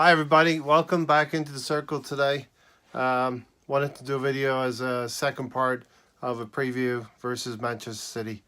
Hi everybody, welcome back into the circle today. Wanted to do a video as a second part of a preview versus Manchester City.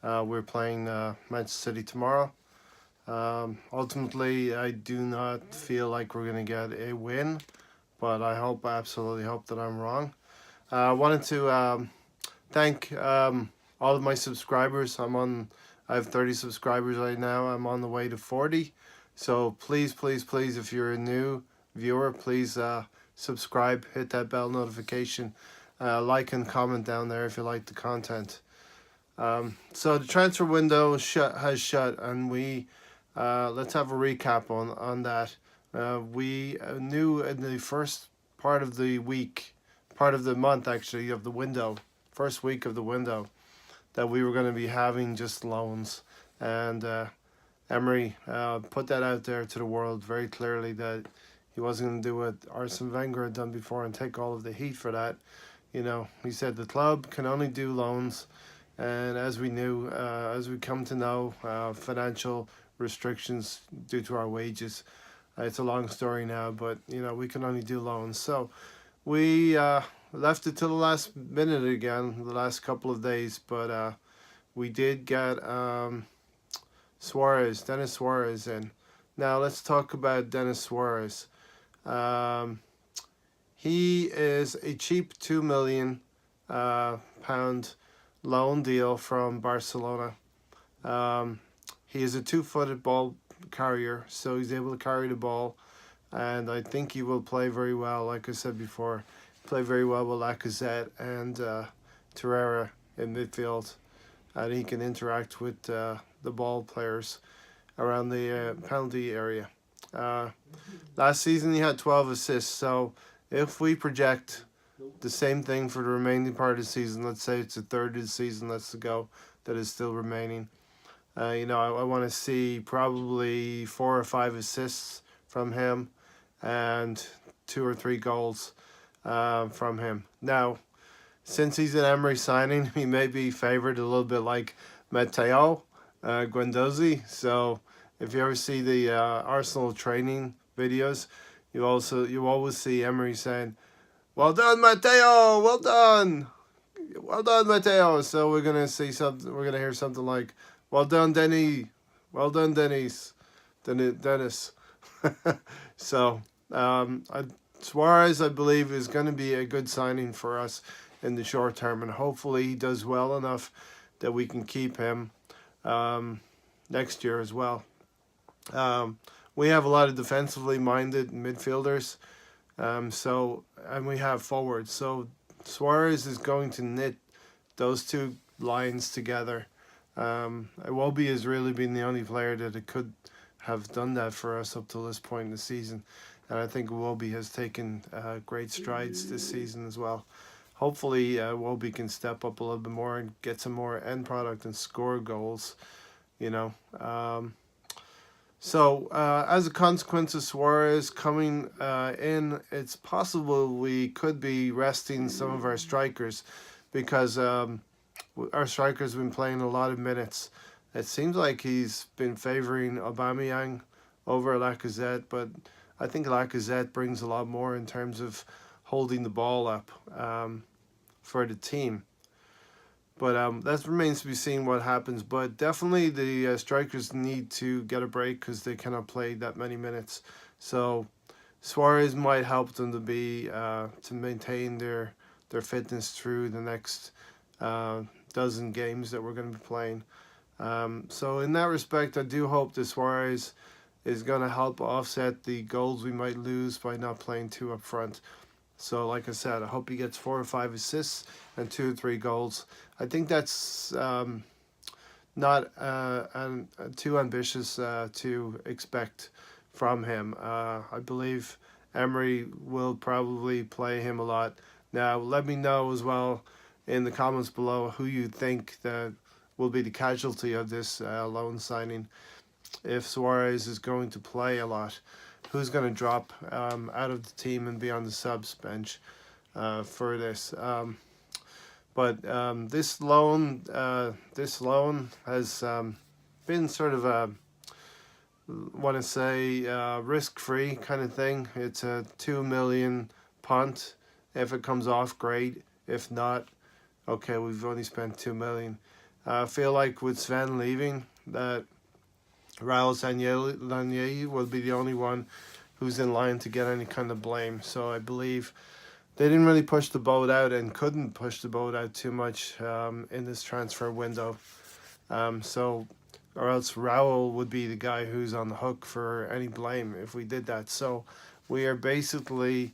We're playing Manchester City tomorrow. Ultimately, I do not feel like we're going to get a win, but absolutely hope that I'm wrong. I wanted to thank all of my subscribers. I have 30 subscribers right now. I'm on the way to 40. So please, please, please, if you're a new viewer, please subscribe, hit that bell notification, like and comment down there if you like the content. So the transfer window has shut, and we let's have a recap on that. We knew in the first part of the week, part of the month actually of the window, first week of the window, that we were going to be having just loans, and Emery put that out there to the world very clearly that he wasn't going to do what Arsene Wenger had done before and take all of the heat for that. You know, he said the club can only do loans, and as we knew, as we come to know, financial restrictions due to our wages. It's a long story now, but you know we can only do loans. So we left it till the last minute again, the last couple of days, but we did get Dennis Suarez in. Now let's talk about Dennis Suarez. He is a cheap £2 million loan deal from Barcelona. He is a two-footed ball carrier, so he's able to carry the ball, and I think he will play very well. Like I said before, play very well with Lacazette and Torreira in midfield, and he can interact with the ball players around the penalty area. Last season he had 12 assists, so if we project the same thing for the remaining part of the season, let's say it's a third of the season that's to go that is still remaining, I want to see probably 4 or 5 assists from him and 2 or 3 goals from him. Now, since he's an Emery signing, he may be favored a little bit like Matteo Guendouzi. So if you ever see the Arsenal training videos, you always see Emery saying, "Well done, Matteo! Well done! Well done, Matteo!" So we're gonna see something. We're gonna hear something like, "Well done, Denny! Well done, Dennis! Dennis!" So Suarez, I believe, is going to be a good signing for us in the short term, and hopefully he does well enough that we can keep him next year as well. We have a lot of defensively minded midfielders, and we have forwards. So Suarez is going to knit those two lines together. Iwobi has really been the only player that it could have done that for us up to this point in the season, and I think Iwobi has taken great strides this season as well. Hopefully, Iwobi can step up a little bit more and get some more end product and score goals. So as a consequence of Suarez coming in, it's possible we could be resting some of our strikers because our strikers have been playing a lot of minutes. It seems like he's been favouring Aubameyang over Lacazette, but I think Lacazette brings a lot more in terms of holding the ball up for the team. But that remains to be seen what happens. But definitely the strikers need to get a break because they cannot play that many minutes. So Suarez might help them to maintain their fitness through the next dozen games that we're going to be playing. So in that respect, I do hope that Suarez is going to help offset the goals we might lose by not playing two up front. So like I said, I hope he gets 4 or 5 assists and 2 or 3 goals. I think that's not too ambitious to expect from him. I believe Emery will probably play him a lot. Now, let me know as well in the comments below who you think that will be the casualty of this loan signing. If Suarez is going to play a lot, who's going to drop out of the team and be on the subs bench for this? But this loan has been sort of want to say risk-free kind of thing. It's a 2 million punt. If it comes off, great. If not, okay, we've only spent 2 million. I feel like with Sven leaving, that Raul Sanllehi will be the only one who's in line to get any kind of blame. So I believe they didn't really push the boat out and couldn't push the boat out too much in this transfer window. So, or else Raul would be the guy who's on the hook for any blame if we did that. So we are basically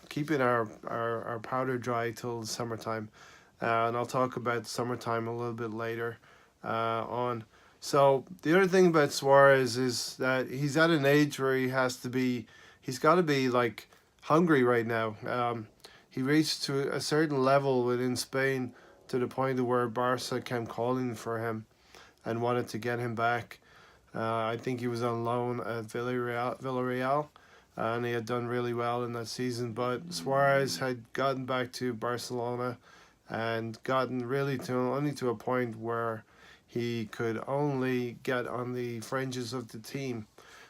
keeping our powder dry till the summertime. And I'll talk about summertime a little bit later on. So the other thing about Suarez is that he's at an age where he's got to be like hungry right now. He reached to a certain level within Spain to the point of where Barca came calling for him and wanted to get him back. I think he was on loan at Villarreal, and he had done really well in that season. But Suarez had gotten back to Barcelona and gotten really only to a point where he could only get on the fringes of the team.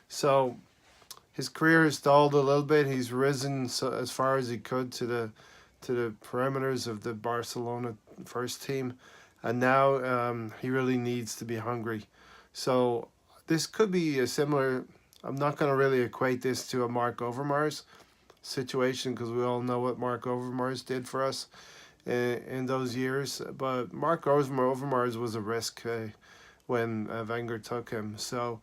So his career has stalled a little bit. He's risen as far as he could to the perimeters of the Barcelona first team, and now he really needs to be hungry. So this could be a similar. I'm not going to really equate this to a Mark Overmars situation because we all know what Mark Overmars did for us in those years. But Mark Overmars was a risk when Wenger took him. So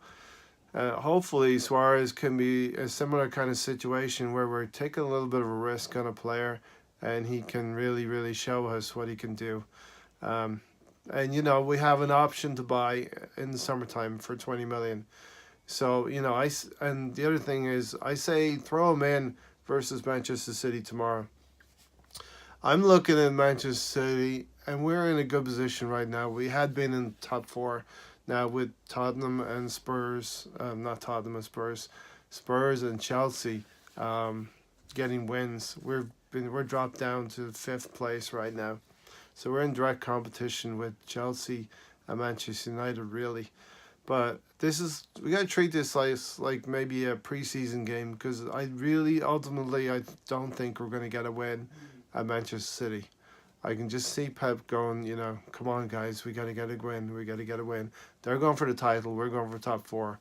hopefully Suarez can be a similar kind of situation where we're taking a little bit of a risk on a player and he can really, really show us what he can do. And, you know, we have an option to buy in the summertime for 20 million. So, you know, and the other thing is, I say throw him in versus Manchester City tomorrow. I'm looking at Manchester City, and we're in a good position right now. We had been in top four. Now with Tottenham and Spurs, not Tottenham and Spurs, Spurs and Chelsea getting wins, we're dropped down to 5th place right now. So we're in direct competition with Chelsea and Manchester United, really. But we got to treat this like maybe a preseason game because ultimately, I don't think we're going to get a win at Manchester City. I can just see Pep going, you know, come on, guys, we got to get a win. We got to get a win. They're going for the title. We're going for top 4.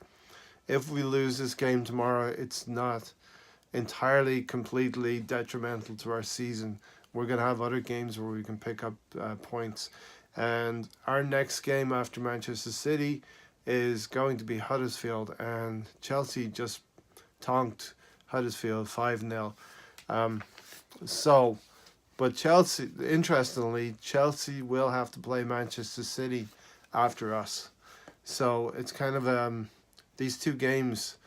If we lose this game tomorrow, it's not entirely, completely detrimental to our season. We're going to have other games where we can pick up points. And our next game after Manchester City is going to be Huddersfield. And Chelsea just tonked Huddersfield 5-0. But Chelsea, interestingly, Chelsea will have to play Manchester City after us. So it's kind of these two games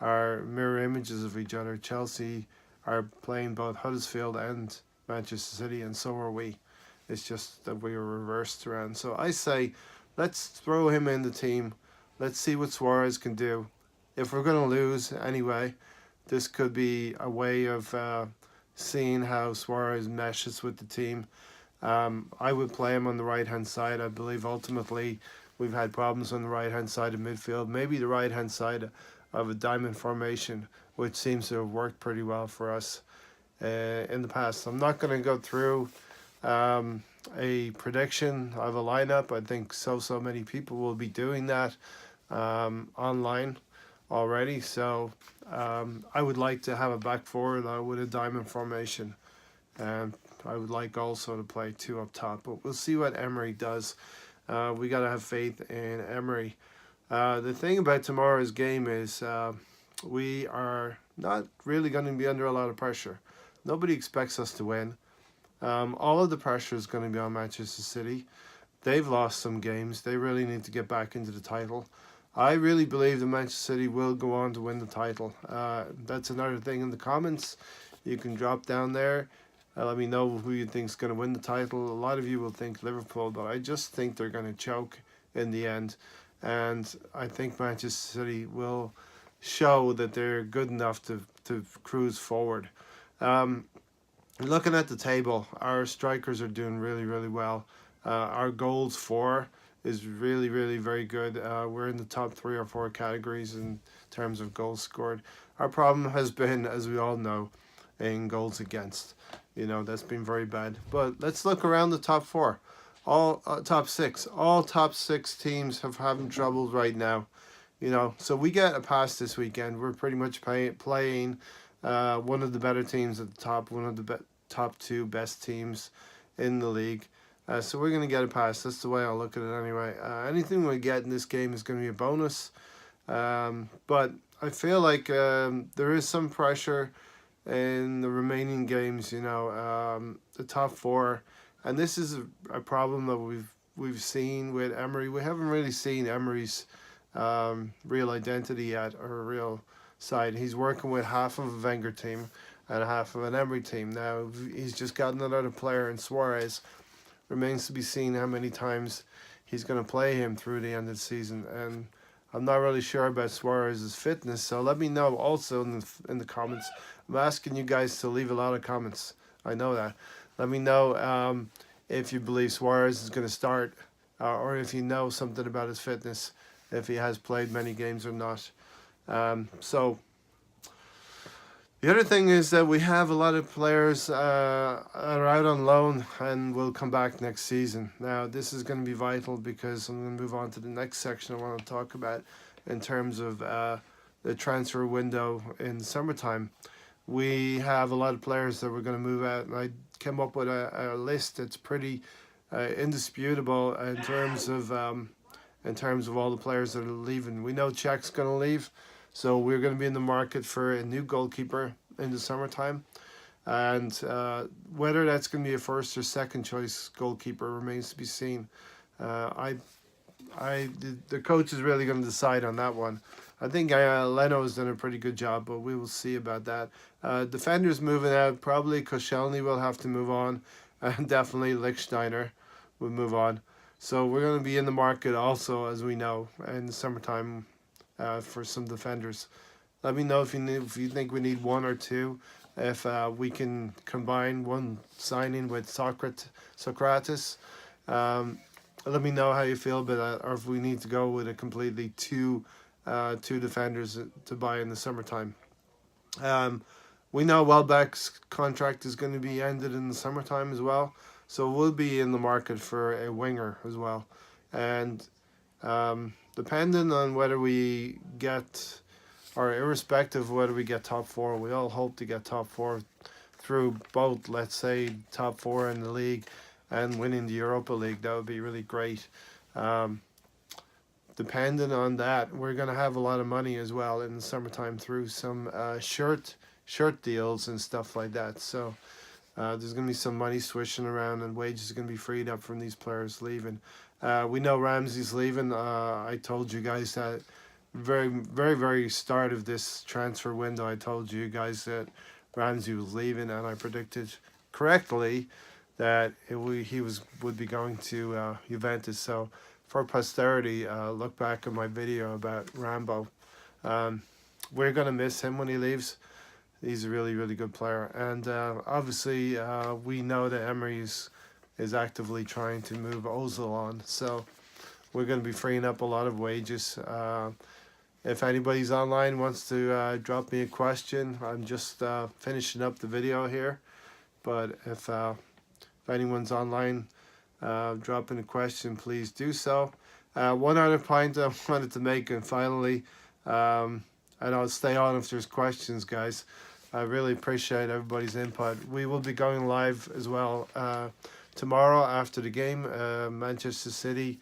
are mirror images of each other. Chelsea are playing both Huddersfield and Manchester City, and so are we. It's just that we are reversed around. So I say, let's throw him in the team. Let's see what Suarez can do. If we're going to lose anyway, this could be a way of seeing how Suarez meshes with the team. I would play him on the right-hand side. I believe ultimately we've had problems on the right-hand side of midfield. Maybe the right-hand side of a diamond formation, which seems to have worked pretty well for us in the past. I'm not going to go through a prediction of a lineup. I think so many people will be doing that online already. So I would like to have a back four with a diamond formation. And I would like also to play 2 up top. But we'll see what Emery does. We got to have faith in Emery. The thing about tomorrow's game is we are not really going to be under a lot of pressure. Nobody expects us to win. All of the pressure is going to be on Manchester City. They've lost some games. They really need to get back into the title. I really believe that Manchester City will go on to win the title. That's another thing in the comments. You can drop down there. Let me know who you think is going to win the title. A lot of you will think Liverpool, but I just think they're going to choke in the end. And I think Manchester City will show that they're good enough to cruise forward. Looking at the table, our strikers are doing really, really well. Our goals for is really, really very good. We're in the top 3 or 4 categories in terms of goals scored. Our problem has been, as we all know, in goals against. That's been very bad. But let's look around the top 4. All top 6. All top 6 teams have having trouble right now. So we get a pass this weekend. We're pretty much playing one of the better teams at the top, one of the top 2 best teams in the league. So we're going to get a pass. That's the way I'll look at it anyway. Anything we get in this game is going to be a bonus. But I feel like there is some pressure in the remaining games, the top 4. And this is a problem that we've seen with Emery. We haven't really seen Emery's real identity yet, or a real side. He's working with half of a Wenger team and half of an Emery team. Now, he's just gotten another player in Suarez. Remains to be seen how many times he's going to play him through the end of the season. And I'm not really sure about Suarez's fitness, so let me know also in the comments. I'm asking you guys to leave a lot of comments. I know that. Let me know if you believe Suarez is going to start, or if you know something about his fitness, if he has played many games or not. So the other thing is that we have a lot of players are out on loan and will come back next season. Now, this is going to be vital because I'm going to move on to the next section I want to talk about in terms of the transfer window in the summertime. We have a lot of players that we're going to move out, and I came up with a list that's pretty indisputable in terms of all the players that are leaving. We know Czech's going to leave. So we're going to be in the market for a new goalkeeper in the summertime. And whether that's going to be a first or second choice goalkeeper remains to be seen. The coach is really going to decide on that one. I think Leno has done a pretty good job, but we will see about that. Defenders moving out, probably Koscielny will have to move on, and definitely Lichtsteiner will move on. So we're going to be in the market also, as we know, in the summertime for some defenders. Let me know if you think we need 1 or 2. If we can combine one signing with Socrates. Let me know how you feel about that, or if we need to go with a completely two defenders to buy in the summertime. We know Welbeck's contract is going to be ended in the summertime as well, so we'll be in the market for a winger as well. And depending on whether we get, or irrespective of whether we get top 4, we all hope to get top 4 through both, let's say, top 4 in the league and winning the Europa League. That would be really great. Depending on that, we're going to have a lot of money as well in the summertime through some shirt deals and stuff like that. So there's going to be some money swishing around, and wages are going to be freed up from these players leaving. We know Ramsey's leaving. I told you guys that very start of this transfer window. I told you guys that Ramsey was leaving, and I predicted correctly that he would be going to Juventus. So for posterity, look back at my video about Rambo. We're going to miss him when he leaves. He's a really good player. And obviously, we know that Emery is actively trying to move Ozil on. So we're going to be freeing up a lot of wages. If anybody's online wants to drop me a question, I'm just finishing up the video here. But if anyone's online dropping a question, please do so. One other point I wanted to make, and finally, and I'll stay on if there's questions, guys. I really appreciate everybody's input. We will be going live as well tomorrow after the game, Manchester City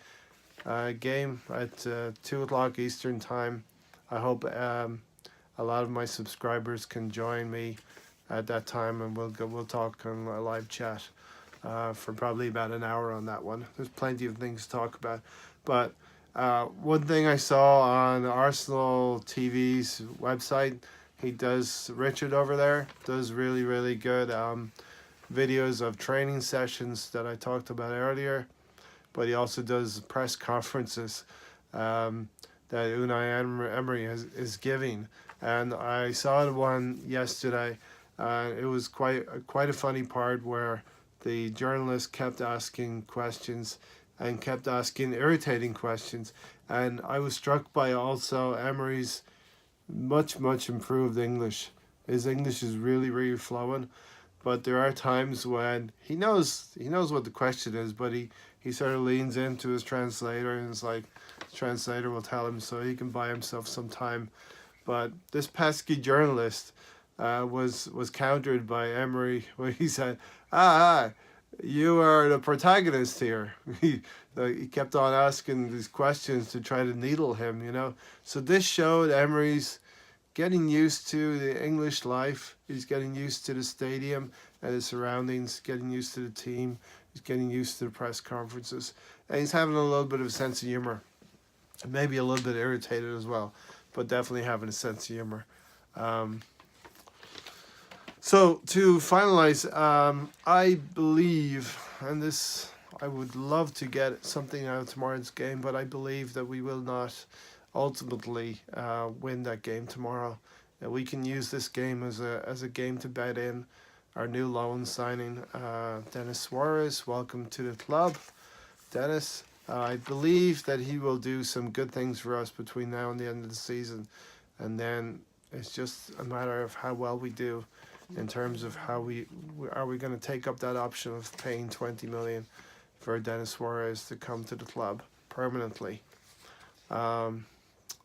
game at 2 o'clock Eastern time. I hope a lot of my subscribers can join me at that time, and we'll talk on a live chat for probably about an hour on that one. There's plenty of things to talk about, but one thing I saw on Arsenal TV's website, Richard over there does really good videos of training sessions that I talked about earlier, but he also does press conferences that Unai Emery is giving, and I saw the one yesterday. It was quite a funny part where the journalist kept asking questions and kept asking irritating questions. And I was struck by also Emery's much improved English. His English is really flowing, but there are times when he knows what the question is, but he sort of leans into his translator, and it's like the translator will tell him so he can buy himself some time. But this pesky journalist was countered by Emery when he said, you are the protagonist here. He kept on asking these questions to try to needle him, you know. So this showed Emery's getting used to the English life. He's getting used to the stadium and his surroundings, getting used to the team. He's getting used to the press conferences. And he's having a little bit of a sense of humor. Maybe a little bit irritated as well, but definitely having a sense of humor. So to finalize, I believe, and this, I would love to get something out of tomorrow's game, but I believe that we will not ultimately win that game tomorrow. We can use this game as a game to bet in. Our new loan signing, Denis Suarez, welcome to the club, Dennis. I believe that he will do some good things for us between now and the end of the season, and then it's just a matter of how well we do in terms of how we going to take up that option of paying 20 million for Denis Suarez to come to the club permanently. So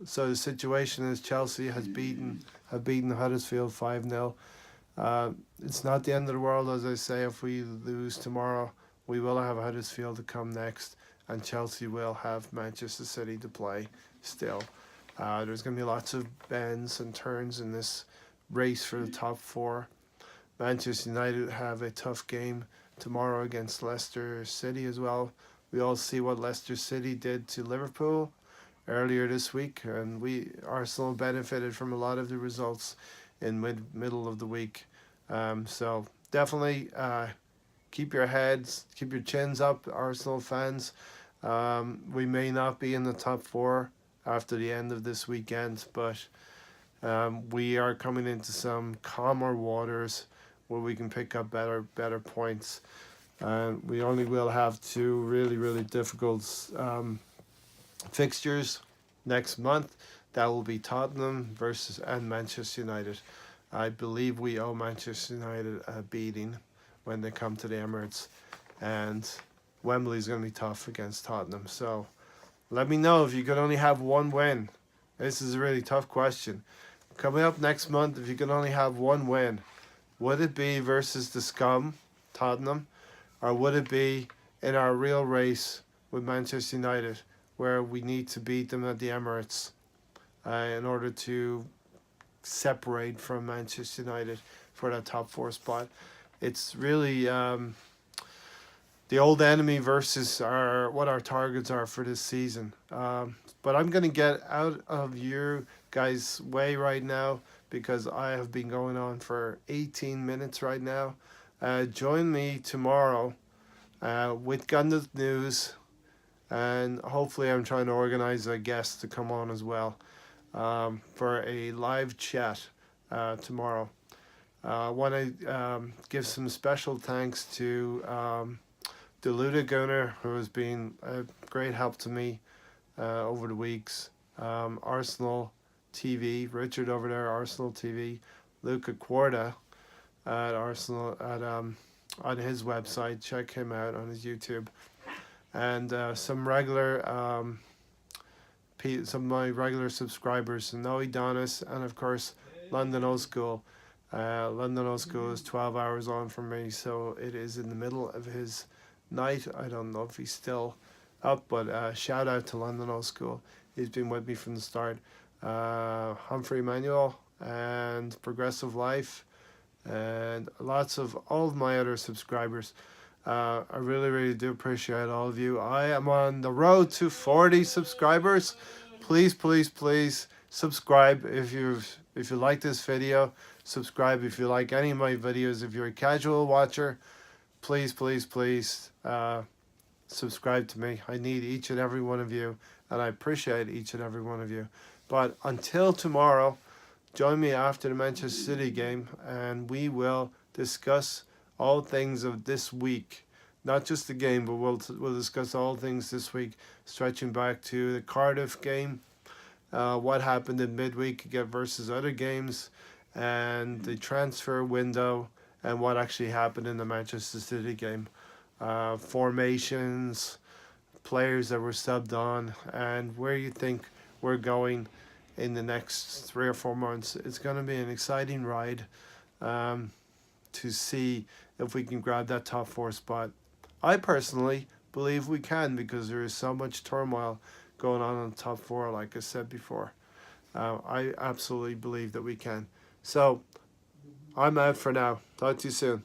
the situation is Chelsea have beaten Huddersfield 5-0. It's not the end of the world, as I say. If we lose tomorrow, we will have Huddersfield to come next, and Chelsea will have Manchester City to play still. There's going to be lots of bends and turns in this race for the top four. Manchester United have a tough game tomorrow against Leicester City as well. We all see what Leicester City did to Liverpool earlier this week, and Arsenal benefited from a lot of the results in middle of the week. So definitely keep your heads, keep your chins up, Arsenal fans. We may not be in the top four after the end of this weekend, but we are coming into some calmer waters where we can pick up better points. We only will have two really difficult fixtures next month. That will be Tottenham and Manchester United. I believe we owe Manchester United a beating when they come to the Emirates, and Wembley is going to be tough against Tottenham. So let me know if you could only have one win. This is a really tough question. Coming up next month, if you could only have one win, would it be versus the scum, Tottenham, or would it be in our real race with Manchester United, where we need to beat them at the Emirates in order to separate from Manchester United for that top four spot? It's really the old enemy versus what our targets are for this season. But I'm going to get out of your guys' way right now because I have been going on for 18 minutes right now. Join me tomorrow with Gundam News, and hopefully I'm trying to organize a guest to come on as well for a live chat tomorrow. I want to give some special thanks to Deluda Gunner, who has been a great help to me over the weeks. Arsenal TV, Richard over there, Arsenal TV, Luca Quarta at Arsenal on his website. Check him out on his YouTube, and some of my regular subscribers, Noe Donis, and of course London Old School. London Old School is 12 hours on from me, so it is in the middle of his night. I don't know if he's still up, but shout out to London Old School. He's been with me from the start. Humphrey Manuel and Progressive Life, and lots of all of my other subscribers. I really do appreciate all of you. I am on the road to 40 subscribers. Please subscribe if you like this video. Subscribe if you like any of my videos. If you're a casual watcher, please subscribe to me. I need each and every one of you, and I appreciate each and every one of you. But until tomorrow, join me after the Manchester City game, and we will discuss all things of this week. not just the game, but we'll discuss all things this week, stretching back to the Cardiff game, what happened in midweek again versus other games, and the transfer window, and what actually happened in the Manchester City game, formations, players that were subbed on, and where you think we're going in the next 3 or 4 months. It's going to be an exciting ride, to see if we can grab that top 4 spot. I personally believe we can, because there is so much turmoil going on the top 4, like I said before. I absolutely believe that we can. So I'm out for now. Talk to you soon.